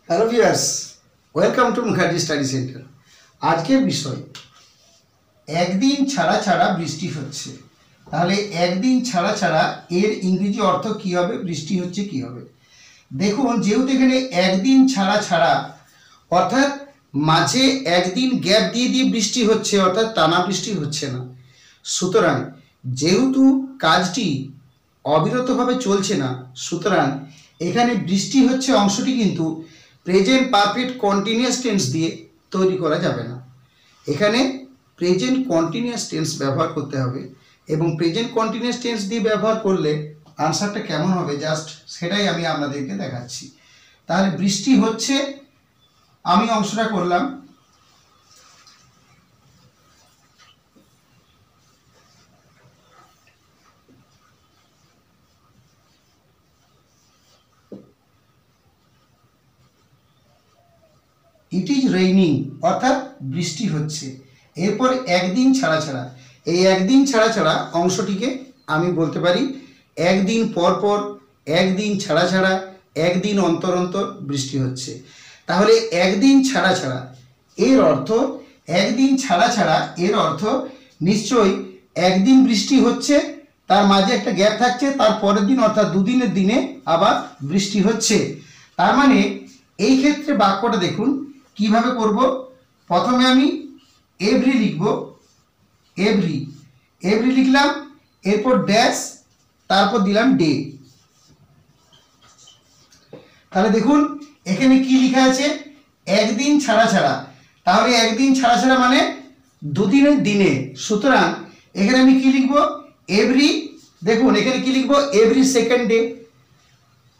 Hello viewers, welcome to Mukherjee study centre. আজকের বিষয় একদিন ছাড়া ছাড়া বৃষ্টি হচ্ছে। তাহলে একদিন ছাড়া ছাড়া এর ইংরেজি অর্থ কী হবে, বৃষ্টি হচ্ছে কী হবে? দেখুন, যেহেতু এখানে একদিন ছাড়া ছাড়া অর্থাৎ মাঝে একদিন গ্যাপ দিয়ে দিয়ে বৃষ্টি হচ্ছে, অর্থাৎ টানা বৃষ্টি হচ্ছে না। সুতরাং যেহেতু কাজটি অবিরতভাবে চলছে না, সুতরাং এখানে বৃষ্টি হচ্ছে অংশটি কিন্তু প্রেজেন্ট পারফেক্ট কন্টিনিউয়াস টেন্স দিয়ে তৈরি করা যাবে না। এখানে প্রেজেন্ট কন্টিনিউয়াস টেন্স ব্যবহার করতে হবে, এবং প্রেজেন্ট কন্টিনিউয়াস টেন্স দিয়ে ব্যবহার করলে আনসারটা কেমন হবে জাস্ট সেটাই আমি আপনাদেরকে দেখাচ্ছি। তাহলে বৃষ্টি হচ্ছে, আমি অংশটা করলাম। ইট ইজ রেইনিং, অর্থাৎ বৃষ্টি হচ্ছে। এরপর একদিন ছাড়া ছাড়া, এই একদিন ছাড়া ছাড়া অংশটিকে আমি বলতে পারি একদিন পর পর, একদিন ছাড়া ছাড়া, একদিন অন্তর অন্তর বৃষ্টি হচ্ছে। তাহলে একদিন ছাড়া ছাড়া এর অর্থ, একদিন ছাড়া ছাড়া এর অর্থ নিশ্চয়ই একদিন বৃষ্টি হচ্ছে, তার মাঝে একটা গ্যাপ থাকছে, তার পরের দিন অর্থাৎ দুদিনের দিনে আবার বৃষ্টি হচ্ছে। তার মানে এই ক্ষেত্রে বাক্যটা দেখুন কিভাবে করব। প্রথমে আমি এভরি লিখব, এভরি এভরি লিখলাম, এরপর ড্যাশ, তারপর দিলাম ডে। তাহলে দেখুন এখানে কি লেখা আছে, একদিন ছাড়া ছাড়া। তাহলে একদিন ছাড়া ছাড়া মানে দুদিনের দিনে। সুতরাং এখানে আমি কি লিখব, এভরি। দেখুন এখানে কি লিখব, এভরি সেকেন্ড ডে।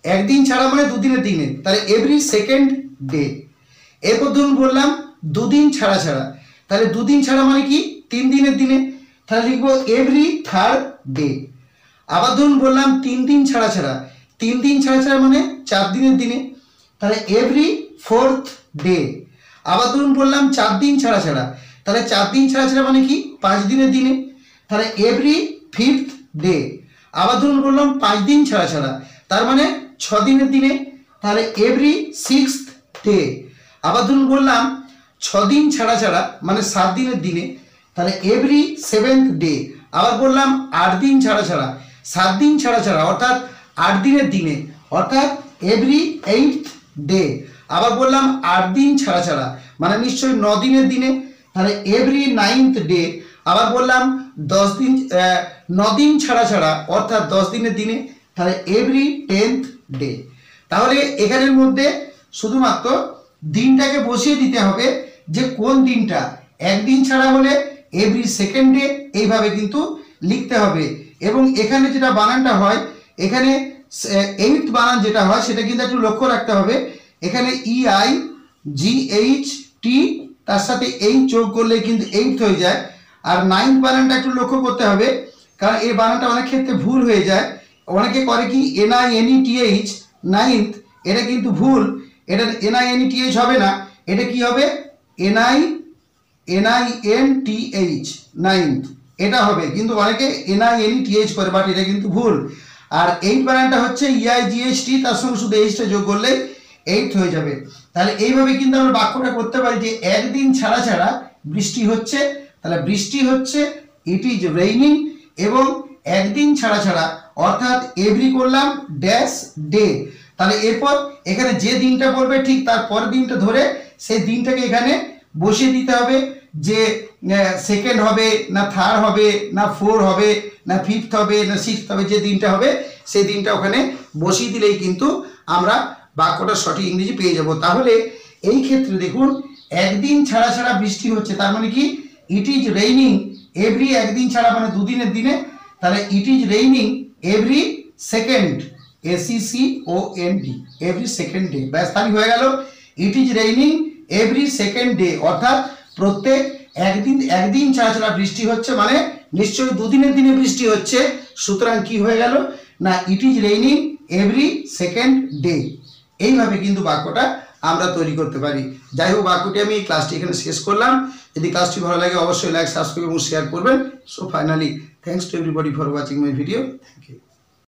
একদিন ছাড়া মানে দুদিনের দিনে, তাহলে এভরি সেকেন্ড ডে। এরপর ধরুন বললাম দুদিন ছাড়া ছাড়া, তাহলে দুদিন ছাড়া মানে কি, 3 দিনের দিনে, তাহলে লিখবো এভরি থার্ড ডে। আবার ধরুন বললাম 3 দিন ছাড়া ছাড়া, 3 দিন ছাড়া ছাড়া মানে 4 দিনের দিনে, তাহলে এভরি ফোর্থ ডে। আবার ধরুন বললাম 4 দিন ছাড়া ছাড়া, তাহলে 4 দিন ছাড়া ছাড়া মানে কি, 5 দিনের দিনে, তাহলে এভরি ফিফথ ডে। আবার ধরুন বললাম 5 দিন ছাড়া ছাড়া, তার মানে 6 দিনের দিনে, তাহলে এভরি সিক্সথ ডে। আবার ধরুন বললাম 6 দিন ছাড়া ছাড়া মানে 7 দিনের দিনে, তাহলে এভরি সেভেন্থ ডে। আবার বললাম 8 দিন ছাড়া ছাড়া, 7 দিন ছাড়া ছাড়া অর্থাৎ 8 দিনের দিনে, অর্থাৎ এভরি এইথ ডে। আবার বললাম 8 দিন ছাড়া ছাড়া মানে নিশ্চয়ই 9 দিনের দিনে, তাহলে এভরি নাইনথ ডে। আবার বললাম 9 দিন ছাড়া ছাড়া অর্থাৎ 10 দিনের দিনে, তাহলে এভরি 10th ডে। তাহলে এখানের মধ্যে শুধুমাত্র দিনটাকে বসিয়ে দিতে হবে যে কোন দিনটা। একদিন ছাড়া হলে এভরি সেকেন্ড ডে, এইভাবে কিন্তু লিখতে হবে। এবং এখানে যেটা বানানটা হয়, এখানে এইথ বানান যেটা হয় সেটা কিন্তু একটু লক্ষ্য রাখতে হবে। এখানে EIGHT তার সাথে এই যোগ করলে কিন্তু এইথ হয়ে যায়। আর নাইন্থ বানানটা একটু লক্ষ্য করতে হবে, কারণ এই বানানটা অনেক ক্ষেত্রে ভুল হয়ে যায়। অনেকে করে কি NINETH নাইন্থ, এটা কিন্তু ভুল। এটা NINETH হবে না, এটা কি হবে NINTH নাইন্থ, এটা হবে। কিন্তু অনেকে NINETH করে, বাট এটা কিন্তু ভুল। আর এইট বানানটা হচ্ছে EIGHT, তার সঙ্গে শুধু এইচটা যোগ করলে এইট হয়ে যাবে। তাহলে এইভাবে কিন্তু আমরা বাক্যটা করতে পারি যে একদিন ছাড়া ছাড়া বৃষ্টি হচ্ছে। তাহলে বৃষ্টি হচ্ছে, ইট ইজ রেইনিং। এবং একদিন ছাড়া ছাড়া অর্থাৎ এভরি করলাম ড্যাশ ডে। তাহলে এরপর এখানে যে দিনটা বলবে ঠিক তার পরের দিনটা ধরে সেই দিনটাকে এখানে বসিয়ে দিতে হবে, যে সেকেন্ড হবে না থার্ড হবে না ফোর হবে না ফিফথ হবে না সিক্সথ হবে, যে দিনটা হবে সেই দিনটা ওখানে বসিয়ে দিলেই কিন্তু আমরা বাক্যটা সঠিক ইংরেজি পেয়ে যাব। তাহলে এই ক্ষেত্রে দেখুন একদিন ছাড়া ছাড়া বৃষ্টি হচ্ছে, তার মানে কি, ইট ইজ রেইনিং এভরি, একদিন ছাড়া মানে দুদিনের দিনে, তাহলে it is raining every second, SECOND, every second day. ব্যাস তাই হয়ে গেল, it is raining every second day, অর্থাৎ প্রত্যেক একদিন ছাড়া ছাড়া বৃষ্টি হচ্ছে মানে নিশ্চয়ই দুদিনের দিনে বৃষ্টি হচ্ছে। সুতরাং কি হয়ে গেল না, it is raining every second day. এইভাবে কিন্তু বাক্যটা আমরা তৈরি করতে পারি। যাই হোক, বাক্যটি আমি এই ক্লাসটি এখানে শেষ করলাম। যদি ক্লাসটি ভালো লাগে অবশ্যই লাইক, সাবস্ক্রাইব এবং শেয়ার করবেন। So finally thanks to everybody for watching my video. Thank you.